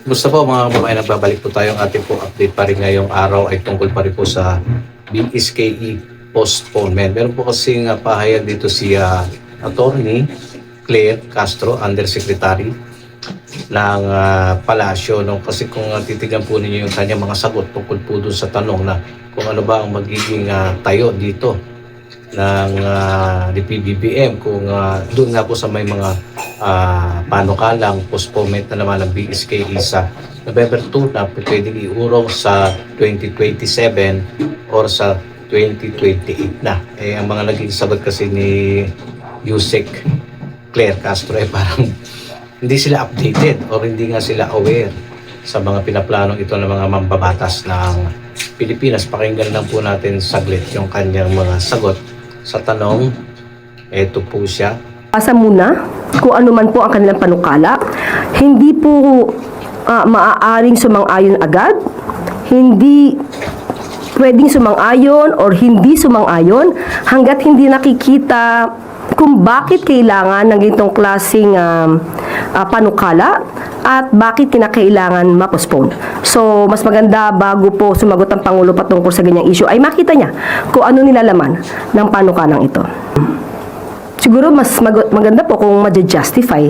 Gusto po mga kababayan, nagbabalik po tayong ating po update pa rin ngayong araw ay tungkol pa rin po sa BSKE postponement. Meron po kasing pahayag dito si Attorney Claire Castro, Undersecretary ng Palasyo. No? Kasi kung titignan po ninyo yung kanyang mga sagot tungkol po doon sa tanong na kung ano ba ang magiging tayo dito ng ni PBBM kung doon nga po sa may mga panukalang postponement na naman ng BSKE sa November 2 na pwedeng iurong sa 2027 or sa 2028 na. Ang mga naging sagot kasi ni Yusek Claire Castro ay parang hindi sila updated or hindi nga sila aware sa mga pinaplanong ito ng mga mambabatas ng Pilipinas. Pakinggan lang po natin saglit yung kanyang mga sagot sa tanong. Ito po siya. Asa muna kung ano man po ang kanilang panukala. Hindi po maaaring sumang-ayon agad. Hindi pwedeng sumang-ayon or hindi sumang-ayon hanggat hindi nakikita kung bakit kailangan ng ganitong klaseng panukala at bakit kinakailangan ma-postpone. So, mas maganda bago po sumagot ang Pangulo patungkol sa ganyang issue ay makita niya kung ano nilalaman ng panukalang ito. Siguro mas maganda po kung ma-justify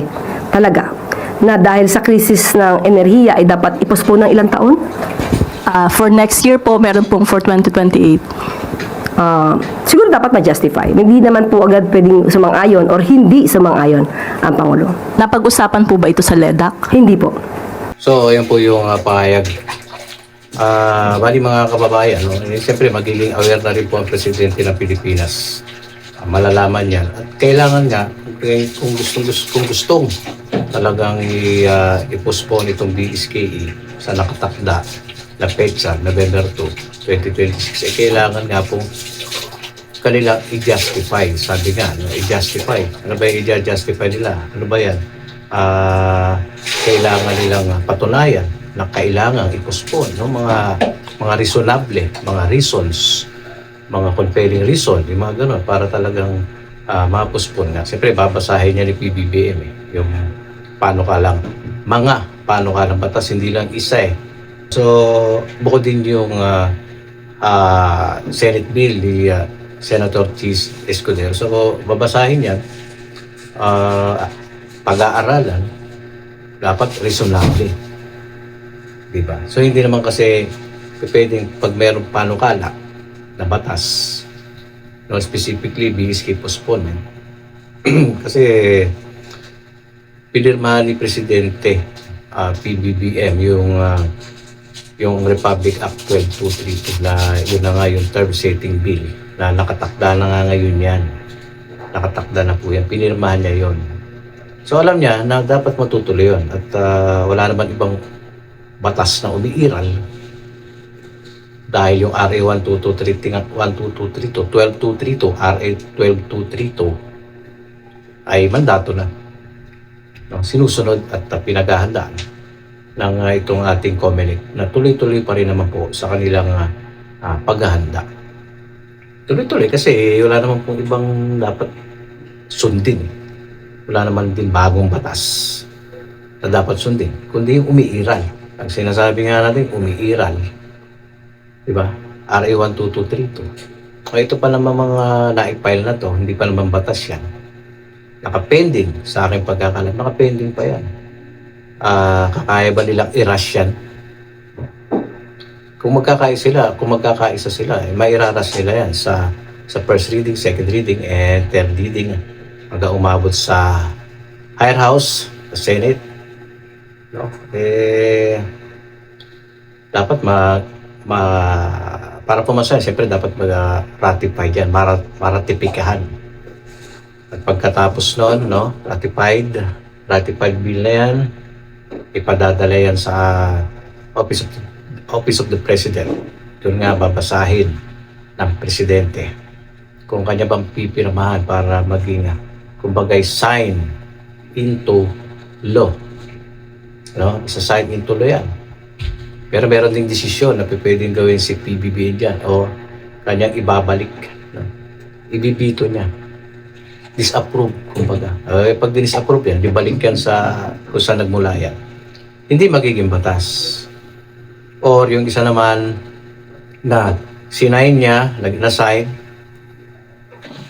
talaga na dahil sa krisis ng enerhiya ay dapat i-postpone ng ilang taon. For next year po, meron pong for 2028. Siguro dapat ma-justify. Hindi naman po agad pwedeng sumang-ayon or hindi sumang-ayon ang Pangulo. Napag-usapan po ba ito sa LEDAC? Hindi po. So, ayan po yung pahayag. Bali mga kababayan, no? Siyempre magiging aware na rin po ang Presidente ng Pilipinas. Malalaman yan. At kailangan nga, kung gustong talagang i-postpone itong BSKE sa nakatakda na petsa, November 2, 2026, kailangan nga po kanila i-justify. Sabi nga, no? I-justify. Ano ba yung i-justify nila? Ano ba yan? Kailangan nilang patunayan na kailangan i-postpone. No? Mga reasonable, mga reasons, mga compelling reason, yung mga gano'n, para talagang ma-postpone nga. Siyempre, babasahin niya ni PBBM yung panukalang, mga panukalang batas, hindi lang isa eh. So, bukod din yung Senate bill ni Senator Chis Escudero. So, babasahin yan, pag-aaralan, dapat reasonable. Diba? So, hindi naman kasi pwedeng pag mayroong panukala na batas, no, specifically BSK postponement, kasi pinirmahan ni Presidente PBBM yung Republic Act 12232 na yun na nga yung term setting bill na nakatakda na nga ngayon yan. Nakatakda na po yan. Pinirmahan niya yon. So alam niya na dapat matutuloy yun at wala naman ibang batas na umiiral dahil yung RA 12232, 12232, RA 12232 ay mandato na. No, sinusunod at pinaghahandaan ng itong ating COMELEC na tuloy-tuloy pa rin naman po sa kanilang paghahanda. Tuloy-tuloy kasi wala naman pong ibang dapat sundin. Wala naman din bagong batas na dapat sundin, kundi yung umiiral. Ang sinasabi nga natin, umiiral. Diba? RA 12232. Ito pa naman mga na-file na to, hindi pa naman batas yan. Nakapending sa aking pagkakalam, nakapending pa yan. Kakaya ba nilang i-rush yan? Kung magkakaisa sila, mairaras nila yan sa first reading, second reading, and third reading hanggang umabot sa higher house, sa Senate. No? Dapat para pumasaya, siyempre dapat mag-ratify yan, maratipikahan. At pagkatapos noon, no, ratified bill na yan, ipadadala yan sa Office of the President. Doon nga babasahin ng Presidente kung kanya bang pipirmahan para maging, kumbagay, sign into law. No? Isa-sign into law yan. Pero meron ding desisyon na pwedeng gawin si PBBM dyan o kanyang ibabalik. No? Ibibito niya. Disapprove, kumbaga. Pag disapprove yan, ibalik yan sa kung saan nagmula yan. hindi magiging batas. Or yung isa naman na sinayin niya, nag-assign,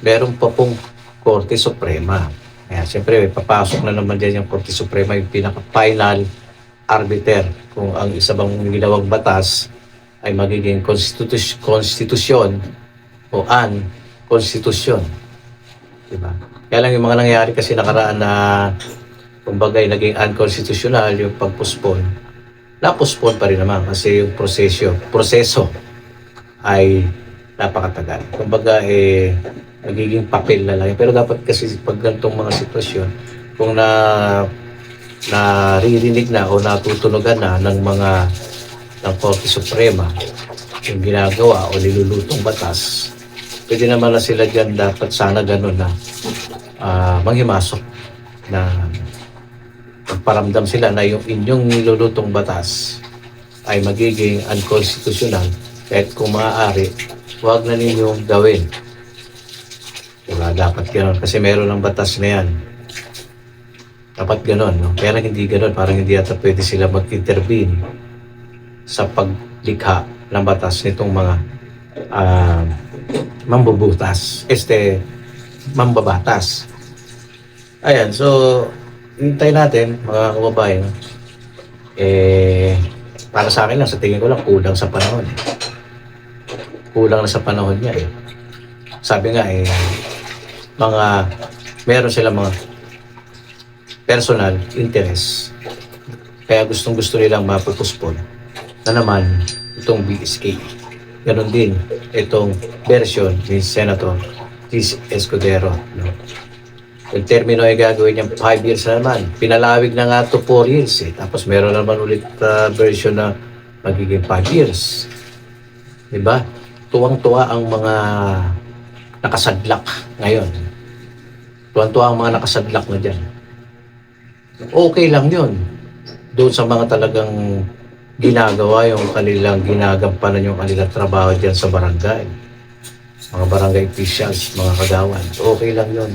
meron pa pong Korte Suprema. Kaya siyempre, papasok na naman dyan yung Korte Suprema, yung pinaka-final arbiter kung ang isa bang ginawang batas ay magiging konstitusyon o an-konstitusyon. Diba? Kaya lang yung mga nangyari kasi nakaraan na kumbaga naging unconstitutional yung pag-postpone, na-postpone pa rin naman kasi yung proseso ay napakatagal. Kumbaga nagiging papel na lang. Pero dapat kasi pag ganitong mga sitwasyon, kung naririnig na o natutunogan na ng Korte Suprema yung ginagawa o nilulutong batas, pwede naman na sila dyan, dapat sana ganun na manghimasok na magparamdam sila na yung inyong nilulutong batas ay magiging unconstitutional, kahit kung maaari, huwag na ninyong gawin. Diba? Dapat gano'n. Kasi meron ng batas na yan. Dapat gano'n. No? Pero hindi gano'n. Parang hindi yata pwede sila mag-intervene sa paglikha ng batas nitong mga mambubutas. Mambabatas. Ayan. So, hintay natin, mga kababayan. Para sa akin lang, sa tingin ko lang, kulang sa panahon. Kulang na sa panahon niya. Sabi nga, meron sila mga personal interest. Kaya gustong-gusto nilang mapupuspon na naman itong BSK. Ganon din itong version ni Senator Chis Escudero. No? Yung termino ay gagawin niyang 5 years na naman. Pinalawig na nga to 4 years. Tapos meron naman ulit version na magiging 5 years. Diba? Tuwang-tuwa ang mga nakasadlak ngayon. Tuwang-tuwa ang mga nakasadlak na dyan. Okay lang yun. Doon sa mga talagang ginagawa yung kanilang ginagampanan yung kanilang trabaho dyan sa barangay. Mga barangay officials, mga kagawan. Okay lang yun.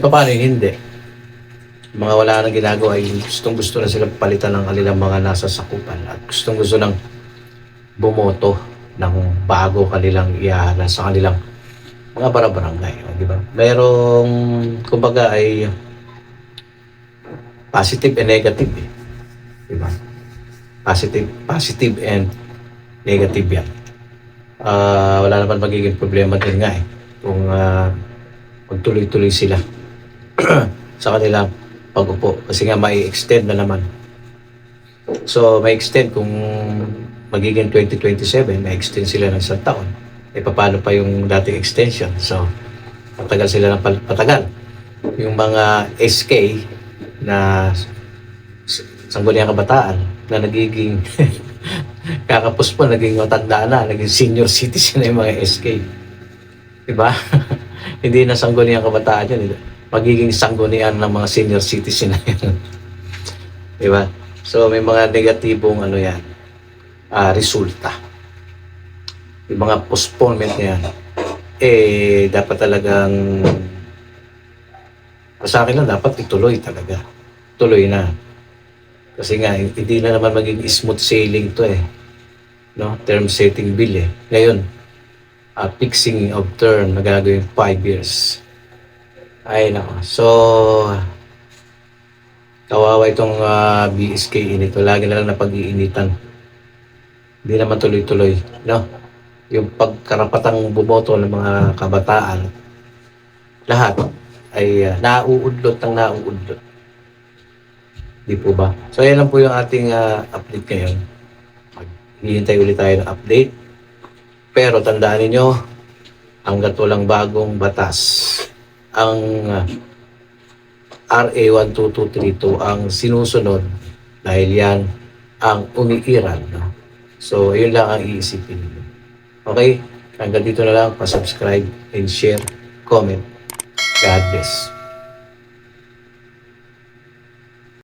Paano yun? Hindi. Mga wala nang ginagawa, gustong-gusto na silang palitan ng kanilang mga nasa sakupan at gustong-gusto nang bumoto ng bago kanilang iyahanan sa kanilang mga barangay. Di ba? Merong, kumbaga ay positive and negative. Di ba? Positive and negative yan. Wala naman magiging problema din nga kung magtuloy-tuloy sila sa kanilang pag-upo. Kasi nga may extend na naman. So may extend kung magiging 2027, may extend sila ng isang taon. Paano pa yung dating extension? So patagal sila ng patagal. Yung mga SK na sangguniang kabataan na nagiging kakapos po, naging matanda na, naging senior citizen na yung mga SK. Diba? Hindi na sangguniang kabataan yun. Magiging sanggunian ng mga senior citizen na yun. Diba? So may mga negatibong resulta. Yung mga postponement na yan, dapat talagang sa akin lang, dapat ituloy talaga. Tuloy na. Kasi nga, hindi na naman maging smooth sailing to no? Term setting bill Ngayon, fixing of term na gagawin 5 years. Ay nako. So, kawawa itong BSK nito. Lagi na lang napag-iinitan. Hindi naman tuloy-tuloy. No? Yung pagkarapatang bumoto ng mga kabataan, lahat ay nauudlot ng nauudlot. Di po ba? So, yan lang po yung ating update ngayon. Hihintay ulit tayo ng update. Pero tandaan niyo, hanggat walang bagong batas, ang RA 12232 ang sinusunod dahil yan ang umiiral. No? So, yun lang ang iisipin niyo. Okay? Hanggang dito na lang. Pa-subscribe and share, comment. God bless.